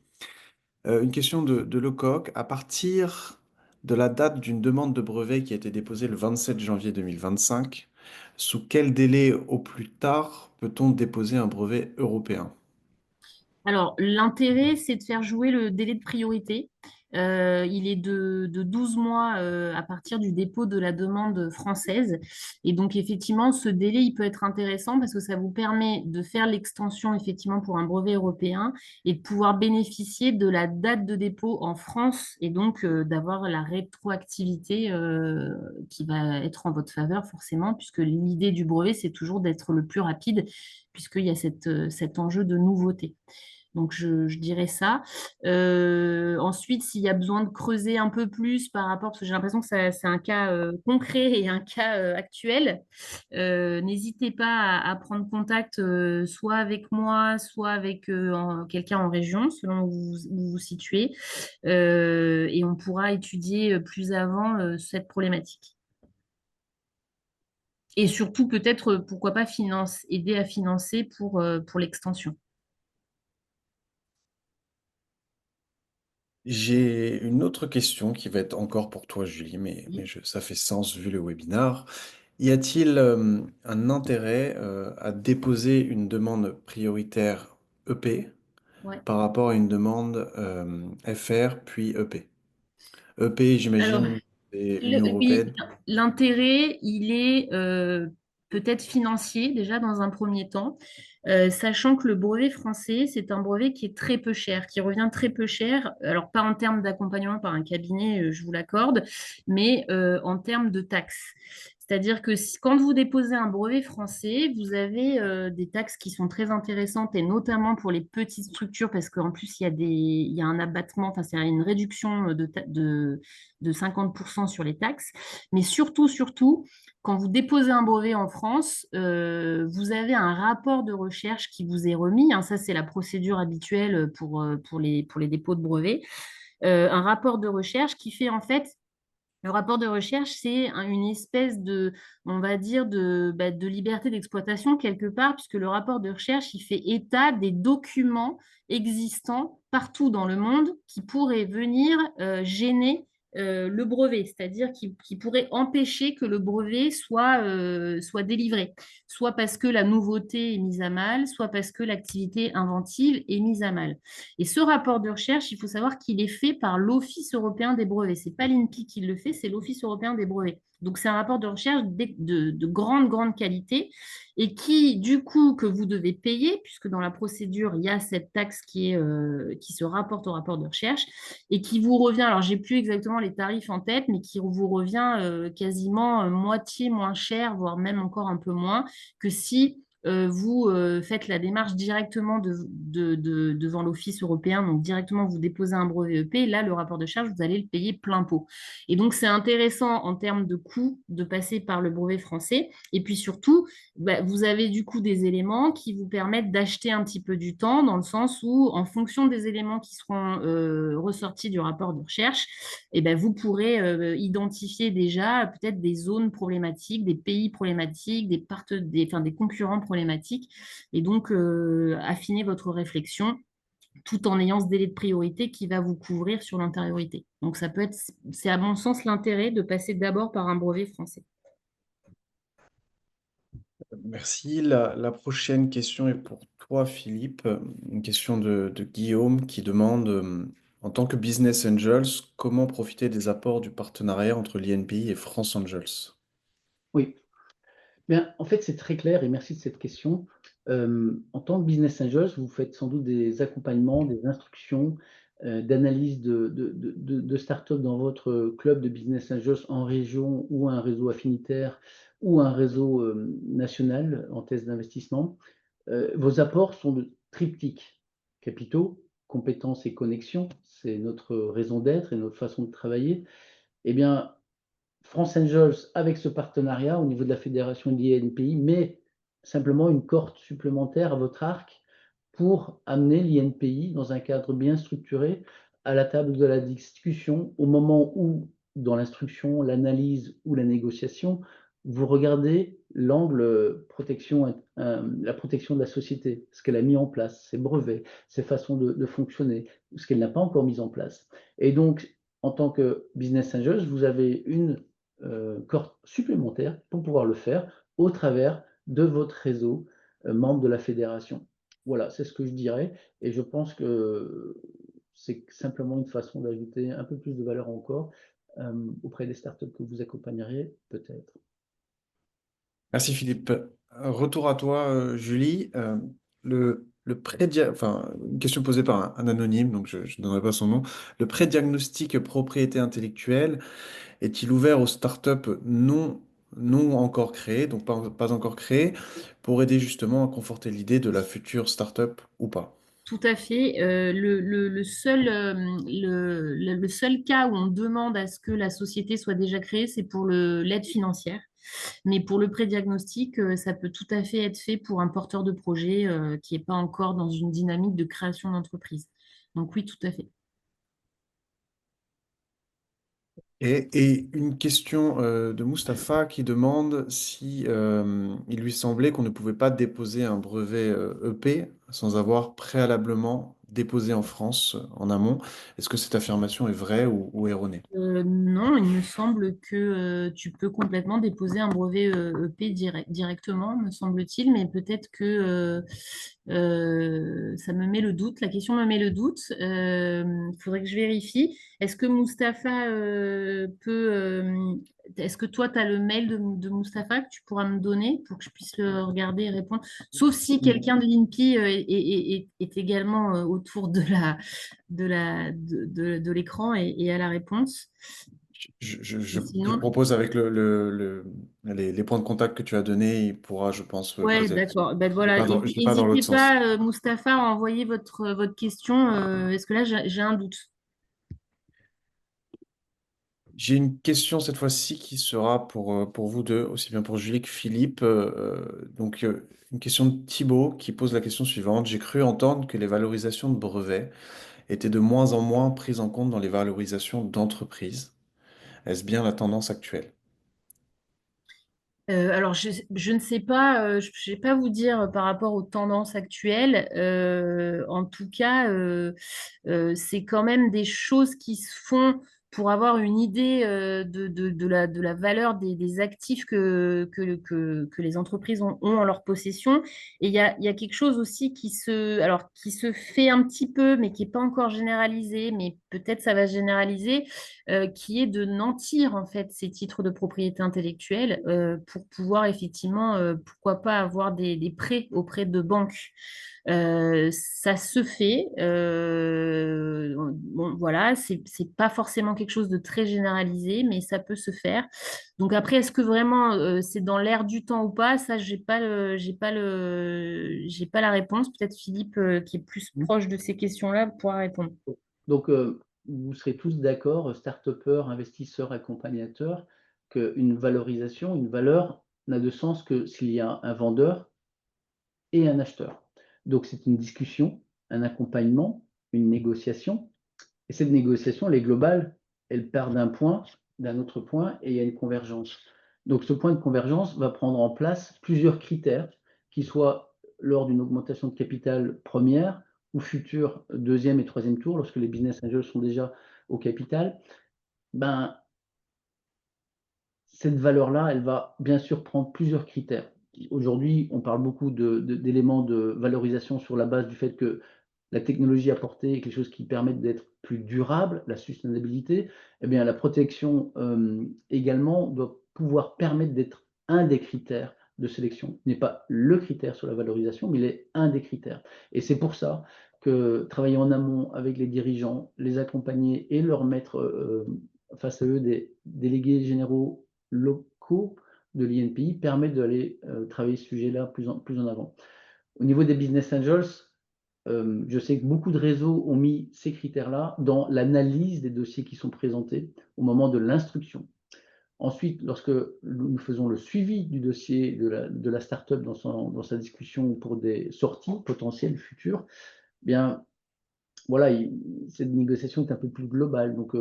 une question de Lecoq. À partir de la date d'une demande de brevet qui a été déposée le 27 janvier 2025, sous quel délai au plus tard peut-on déposer un brevet européen? Alors, l'intérêt, c'est de faire jouer le délai de priorité. Il est de 12 mois à partir du dépôt de la demande française. Et donc, effectivement, ce délai, il peut être intéressant parce que ça vous permet de faire l'extension, effectivement, pour un brevet européen et de pouvoir bénéficier de la date de dépôt en France et donc d'avoir la rétroactivité qui va être en votre faveur, forcément, puisque l'idée du brevet, c'est toujours d'être le plus rapide puisqu'il y a cet enjeu de nouveauté. Donc, je dirais ça. Ensuite, s'il y a besoin de creuser un peu plus par rapport, parce que j'ai l'impression que c'est un cas concret et un cas actuel, n'hésitez pas à prendre contact soit avec moi, soit avec quelqu'un en région, selon où vous vous situez, et on pourra étudier plus avant cette problématique. Et surtout, peut-être, pourquoi pas aider à financer pour l'extension. J'ai une autre question qui va être encore pour toi, Julie, mais ça fait sens vu le webinar. Y a-t-il un intérêt à déposer une demande prioritaire EP Ouais. par rapport à une demande FR puis EP? EP, Alors, j'imagine, c'est Union oui, européenne. l'intérêt, il est peut-être financier déjà dans un premier temps, sachant que le brevet français, c'est un brevet qui est très peu cher, qui revient très peu cher. Alors, pas en termes d'accompagnement par un cabinet, je vous l'accorde, mais en termes de taxes. C'est-à-dire que quand vous déposez un brevet français, vous avez des taxes qui sont très intéressantes et notamment pour les petites structures parce qu'en plus, il y a un abattement, enfin, c'est une réduction de 50% sur les taxes. Mais surtout, quand vous déposez un brevet en France, vous avez un rapport de recherche qui vous est remis. Hein, ça, c'est la procédure habituelle pour les dépôts de brevets. Un rapport de recherche qui fait en fait le rapport de recherche, c'est une espèce de, on va dire, de liberté d'exploitation quelque part, puisque le rapport de recherche, il fait état des documents existants partout dans le monde qui pourraient venir gêner le brevet, c'est-à-dire qui pourraient empêcher que le brevet soit délivré, soit parce que la nouveauté est mise à mal, soit parce que l'activité inventive est mise à mal. Et ce rapport de recherche, il faut savoir qu'il est fait par l'Office européen des brevets. Ce n'est pas l'INPI qui le fait, c'est l'Office européen des brevets. Donc, c'est un rapport de recherche de grande qualité. et qui, du coup, que vous devez payer, puisque dans la procédure, il y a cette taxe qui se rapporte au rapport de recherche et qui vous revient, alors j'ai plus exactement les tarifs en tête, mais qui vous revient quasiment moitié moins cher, voire même encore un peu moins que si vous faites la démarche directement devant l'Office européen, donc directement vous déposez un brevet EP, là le rapport de charge, vous allez le payer plein pot. Et donc c'est intéressant en termes de coût de passer par le brevet français. Et puis surtout, bah, vous avez du coup des éléments qui vous permettent d'acheter un petit peu du temps, dans le sens où en fonction des éléments qui seront ressortis du rapport de recherche, eh ben, vous pourrez identifier déjà peut-être des zones problématiques, des pays problématiques, des concurrents problématiques, et donc affiner votre réflexion tout en ayant ce délai de priorité qui va vous couvrir sur l'antériorité. Donc ça peut être, c'est à mon sens l'intérêt de passer d'abord par un brevet français. Merci. La prochaine question est pour toi, Philippe. Une question de Guillaume qui demande, en tant que Business Angels, comment profiter des apports du partenariat entre l'INPI et France Angels? Oui. Bien, en fait, c'est très clair et merci de cette question. En tant que business angel, vous faites sans doute des accompagnements, des instructions, d'analyse de start-up dans votre club de business angels en région ou un réseau affinitaire ou un réseau national en thèse d'investissement. Vos apports sont de triptyque: capitaux, compétences et connexions. C'est notre raison d'être et notre façon de travailler. Eh bien, France Angels, avec ce partenariat au niveau de la fédération de l'INPI, met simplement une corde supplémentaire à votre arc pour amener l'INPI dans un cadre bien structuré à la table de la discussion au moment où, dans l'instruction, l'analyse ou la négociation, vous regardez l'angle protection, la protection de la société, ce qu'elle a mis en place, ses brevets, ses façons de fonctionner, ce qu'elle n'a pas encore mis en place. Et donc, en tant que business angel, vous avez une corde supplémentaire pour pouvoir le faire au travers de votre réseau membre de la fédération. Voilà, c'est ce que je dirais. Et je pense que c'est simplement une façon d'ajouter un peu plus de valeur encore auprès des startups que vous accompagneriez, peut-être. Merci, Philippe. Retour à toi, Julie. Enfin, une question posée par un anonyme, donc je ne donnerai pas son nom. Le pré-diagnostic propriété intellectuelle est-il ouvert aux startups non encore créées, donc pas encore créées, pour aider justement à conforter l'idée de la future startup ou pas? Tout à fait. Le seul cas où on demande à ce que la société soit déjà créée, c'est pour l'aide financière. Mais pour le pré-diagnostic, ça peut tout à fait être fait pour un porteur de projet qui n'est pas encore dans une dynamique de création d'entreprise. Donc oui, tout à fait. Et une question de Mustapha qui demande si il lui semblait qu'on ne pouvait pas déposer un brevet EP sans avoir préalablement déposé en France en amont. Est-ce que cette affirmation est vraie ou erronée? Non, il me semble que tu peux complètement déposer un brevet EP directement, me semble-t-il, mais peut-être que ça me met le doute, la question me met le doute. Il faudrait que je vérifie. Est-ce que Mustapha est-ce que toi, tu as le mail de Mustapha que tu pourras me donner pour que je puisse le regarder et répondre? Sauf si quelqu'un de l'INPI est également autour de l'écran et à la réponse. Je Sinon, propose avec les points de contact que tu as donnés, il pourra, je pense, ouais, poser la question. d'accord. Ben voilà, Je vais pas dans n'hésitez l'autre sens. pas, Mustapha, à envoyer votre question. Est-ce que là, j'ai un doute? J'ai une question cette fois-ci qui sera pour vous deux, aussi bien pour Julie que Philippe. Une question de Thibaut qui pose la question suivante. J'ai cru entendre que les valorisations de brevets étaient de moins en moins prises en compte dans les valorisations d'entreprises. Est-ce bien la tendance actuelle? Alors, je ne sais pas, je ne vais pas vous dire par rapport aux tendances actuelles. En tout cas, c'est quand même des choses qui se font pour avoir une idée de la valeur des actifs que les entreprises ont en leur possession. Et il y a quelque chose aussi qui se fait un petit peu, mais qui n'est pas encore généralisé, mais peut-être ça va se généraliser, qui est de nantir en fait ces titres de propriété intellectuelle pour pouvoir effectivement, pourquoi pas avoir des prêts auprès de banques. Ça se fait. Bon, voilà, c'est pas forcément quelque chose de très généralisé, mais ça peut se faire. Donc après, est-ce que vraiment c'est dans l'air du temps ou pas? Ça, j'ai pas la réponse. Peut-être Philippe, qui est plus proche de ces questions-là, pourra répondre. Donc, vous serez tous d'accord, start-upers, investisseurs, accompagnateurs, qu'une valorisation, une valeur n'a de sens que s'il y a un vendeur et un acheteur. Donc, c'est une discussion, un accompagnement, une négociation. Et cette négociation, elle est globale. Elle part d'un point, d'un autre point, et il y a une convergence. Donc, ce point de convergence va prendre en place plusieurs critères, qui soient lors d'une augmentation de capital première ou future deuxième et troisième tour, lorsque les business angels sont déjà au capital. Ben, cette valeur-là, elle va bien sûr prendre plusieurs critères. Aujourd'hui, on parle beaucoup d'éléments de valorisation sur la base du fait que la technologie apportée est quelque chose qui permet d'être plus durable, la sustainabilité. Eh bien, la protection également doit pouvoir permettre d'être un des critères de sélection. Il n'est pas le critère sur la valorisation, mais il est un des critères. Et c'est pour ça que travailler en amont avec les dirigeants, les accompagner et leur mettre face à eux des délégués généraux locaux de l'INPI permet d'aller travailler ce sujet-là plus en avant. Au niveau des business angels, je sais que beaucoup de réseaux ont mis ces critères-là dans l'analyse des dossiers qui sont présentés au moment de l'instruction. Ensuite, lorsque nous faisons le suivi du dossier de la start-up dans sa discussion pour des sorties potentielles futures, eh bien, voilà, cette négociation est un peu plus globale. Donc,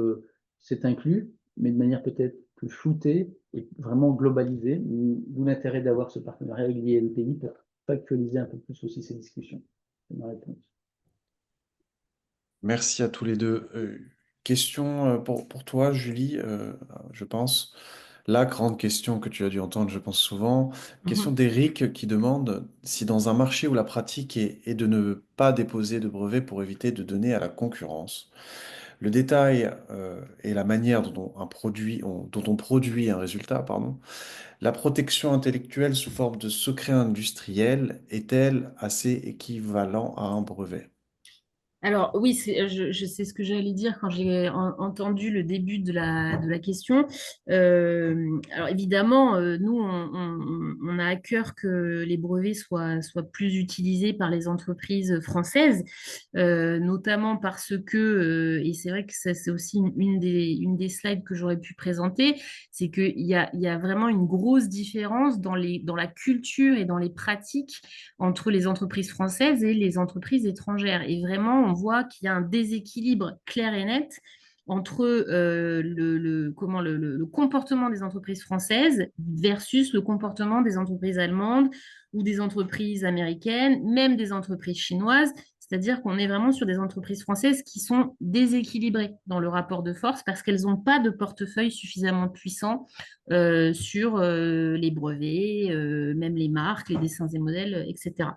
c'est inclus, mais de manière peut-être plus floutée et vraiment globalisée. D'où l'intérêt d'avoir ce partenariat avec l'INPI pour factualiser un peu plus aussi ces discussions. C'est ma réponse. Merci à tous les deux. Question pour toi, Julie, je pense. La grande question que tu as dû entendre, je pense souvent. Question Mhm. d'Éric qui demande si dans un marché où la pratique est de ne pas déposer de brevet pour éviter de donner à la concurrence, le détail et la manière dont on produit un résultat, pardon, la protection intellectuelle sous forme de secret industriel est-elle assez équivalent à un brevet? Alors oui, je sais ce que j'allais dire quand j'ai entendu le début de la question. Alors évidemment, nous, on a à cœur que les brevets soient plus utilisés par les entreprises françaises, notamment parce que, et c'est vrai que ça c'est aussi une des slides que j'aurais pu présenter, c'est il y a vraiment une grosse différence dans la culture et dans les pratiques entre les entreprises françaises et les entreprises étrangères. Et vraiment, on voit qu'il y a un déséquilibre clair et net entre le comportement des entreprises françaises versus le comportement des entreprises allemandes ou des entreprises américaines, même des entreprises chinoises. C'est-à-dire qu'on est vraiment sur des entreprises françaises qui sont déséquilibrées dans le rapport de force parce qu'elles n'ont pas de portefeuille suffisamment puissant sur les brevets, même les marques, les dessins et modèles, etc.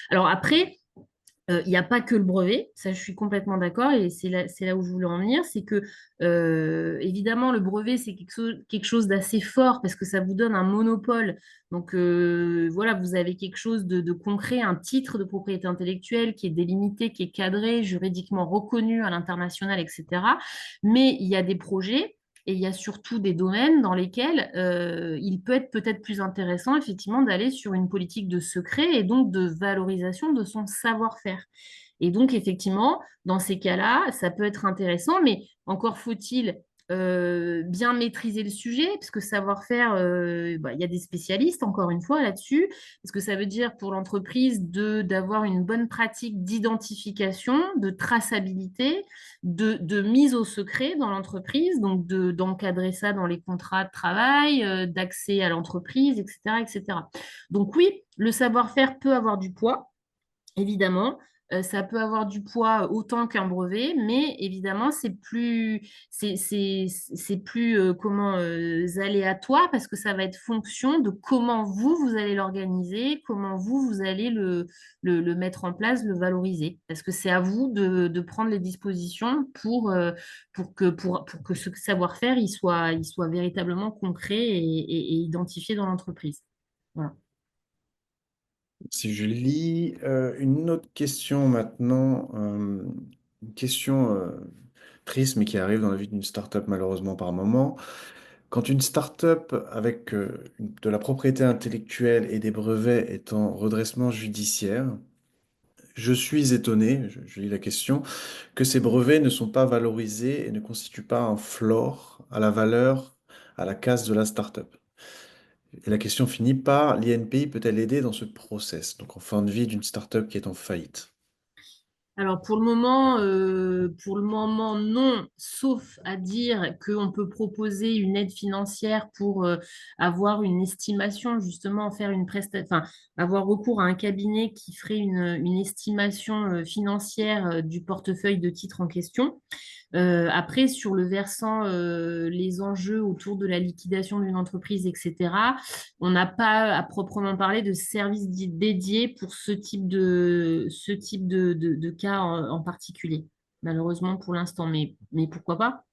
Alors après, il n'y a pas que le brevet, ça je suis complètement d'accord et c'est là où je voulais en venir, c'est que évidemment le brevet c'est quelque chose d'assez fort parce que ça vous donne un monopole. Donc voilà, vous avez quelque chose de concret, un titre de propriété intellectuelle qui est délimité, qui est cadré, juridiquement reconnu à l'international, etc. Mais il y a des projets. Et il y a surtout des domaines dans lesquels il peut être peut-être plus intéressant, effectivement, d'aller sur une politique de secret et donc de valorisation de son savoir-faire. Et donc, effectivement, dans ces cas-là, ça peut être intéressant, mais encore faut-il bien maîtriser le sujet, parce que savoir-faire, il y a des spécialistes, encore une fois, là-dessus, parce que ça veut dire pour l'entreprise d'avoir une bonne pratique d'identification, de traçabilité, de mise au secret dans l'entreprise, donc d'encadrer ça dans les contrats de travail, d'accès à l'entreprise, etc., etc. Donc oui, le savoir-faire peut avoir du poids, évidemment. ça peut avoir du poids autant qu'un brevet, mais évidemment, c'est plus aléatoire parce que ça va être fonction de comment vous allez l'organiser, comment vous allez le mettre en place, le valoriser. Parce que c'est à vous de prendre les dispositions pour que ce savoir-faire il soit véritablement concret et identifié dans l'entreprise. Voilà. Si je lis une autre question maintenant, une question triste mais qui arrive dans la vie d'une startup malheureusement par moment. Quand une startup avec de la propriété intellectuelle et des brevets est en redressement judiciaire, je suis étonné, je lis la question, que ces brevets ne sont pas valorisés et ne constituent pas un floor à la valeur, à la casse de la startup. Et la question finit par l'INPI peut-elle aider dans ce process, donc en fin de vie d'une startup qui est en faillite? Alors pour le moment, non, sauf à dire qu'on peut proposer une aide financière pour avoir une estimation, justement, faire une prestation, enfin, avoir recours à un cabinet qui ferait une estimation financière du portefeuille de titres en question. Après, sur le versant, les enjeux autour de la liquidation d'une entreprise, etc., on n'a pas à proprement parler de service dédié pour ce type de cas en particulier, malheureusement pour l'instant. Mais pourquoi pas?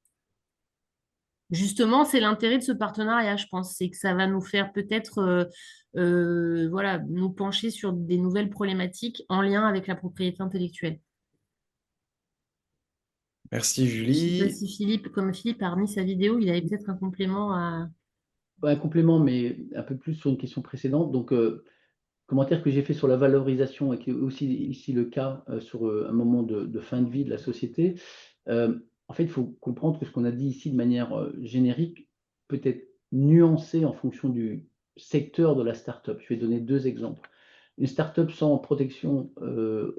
Justement, c'est l'intérêt de ce partenariat, je pense, c'est que ça va nous faire peut-être voilà, nous pencher sur des nouvelles problématiques en lien avec la propriété intellectuelle. Merci Je ne sais pas Julie. si Philippe, comme Philippe a remis sa vidéo, il avait peut-être un complément à... Un complément, mais un peu plus sur une question précédente. Donc, commentaire que j'ai fait sur la valorisation et qui est aussi ici le cas sur un moment de fin de vie de la société. En fait, il faut comprendre que ce qu'on a dit ici de manière générique peut être nuancé en fonction du secteur de la startup. Je vais donner deux exemples. Une startup sans protection,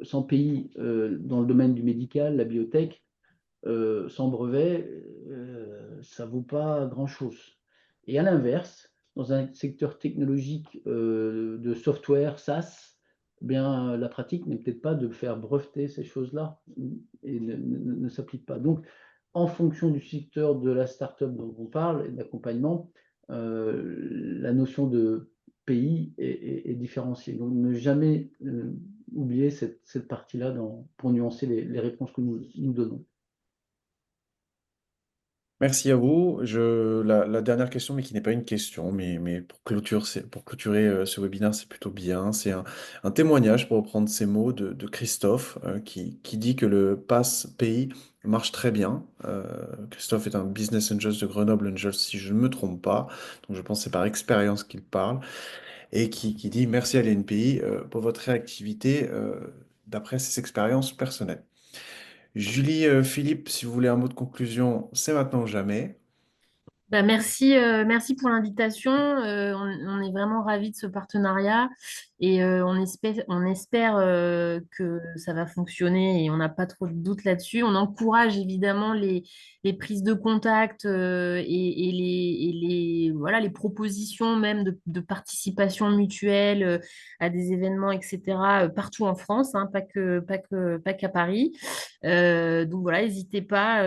sans pays dans le domaine du médical, la biotech, sans brevet, ça ne vaut pas grand-chose. Et à l'inverse, dans un secteur technologique de software, SaaS, eh bien, la pratique n'est peut-être pas de faire breveter ces choses-là et ne s'applique pas. Donc, en fonction du secteur de la startup dont on parle et d'accompagnement, la notion de pays est différenciée. Donc, ne jamais oublier cette partie-là pour nuancer les réponses que nous donnons. Merci à vous. La dernière question, mais qui n'est pas une question, mais pour clôturer ce webinaire, c'est plutôt bien. C'est un témoignage, pour reprendre ces mots, de Christophe, qui dit que le Pass Pays marche très bien. Christophe est un business angel de Grenoble Angels, si je ne me trompe pas. Donc je pense que c'est par expérience qu'il parle. Et qui dit merci à l'NPI pour votre réactivité d'après ses expériences personnelles. Julie, Philippe, si vous voulez un mot de conclusion, c'est maintenant ou jamais. Bah, merci pour l'invitation. On est vraiment ravis de ce partenariat et on espère que ça va fonctionner et on n'a pas trop de doutes là-dessus. On encourage évidemment les prises de contact voilà, les propositions même de participation mutuelle à des événements, etc., partout en France, hein, pas qu'à Paris. Donc voilà, n'hésitez pas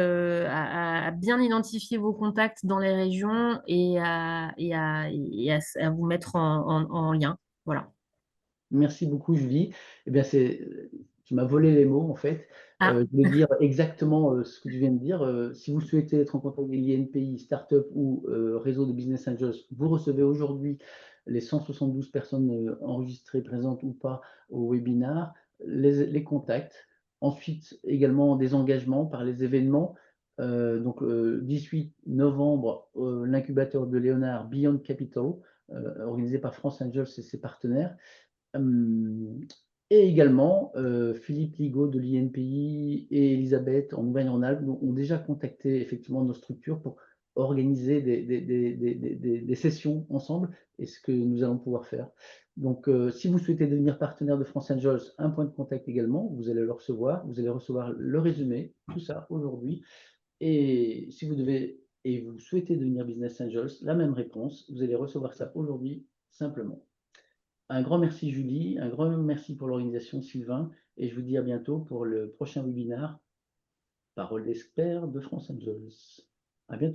à bien identifier vos contacts dans les régions à vous mettre en lien. Voilà. Merci beaucoup, Julie. Eh bien, tu m'as volé les mots, en fait. Ah, Je vais dire exactement ce que tu viens de dire. Si vous souhaitez être en contact avec l'INPI, Startup ou réseau de Business Angels, vous recevez aujourd'hui les 172 personnes enregistrées, présentes ou pas au webinar, les contacts. Ensuite, également des engagements par les événements. Donc, 18 novembre, l'incubateur de Léonard Beyond Capital, organisé par France Angels et ses partenaires. Et également, Philippe Ligaud de l'INPI et Elisabeth en Auvergne-Rhône-Alpes ont déjà contacté effectivement nos structures pour organiser des sessions ensemble et ce que nous allons pouvoir faire. Donc, si vous souhaitez devenir partenaire de France Angels, un point de contact également, vous allez le recevoir, vous allez recevoir le résumé, tout ça aujourd'hui. Et si vous devez et vous souhaitez devenir Business Angels, la même réponse, vous allez recevoir ça aujourd'hui simplement. Un grand merci Julie, un grand merci pour l'organisation Sylvain, et je vous dis à bientôt pour le prochain webinaire Parole d'expert de France Angels. À bientôt.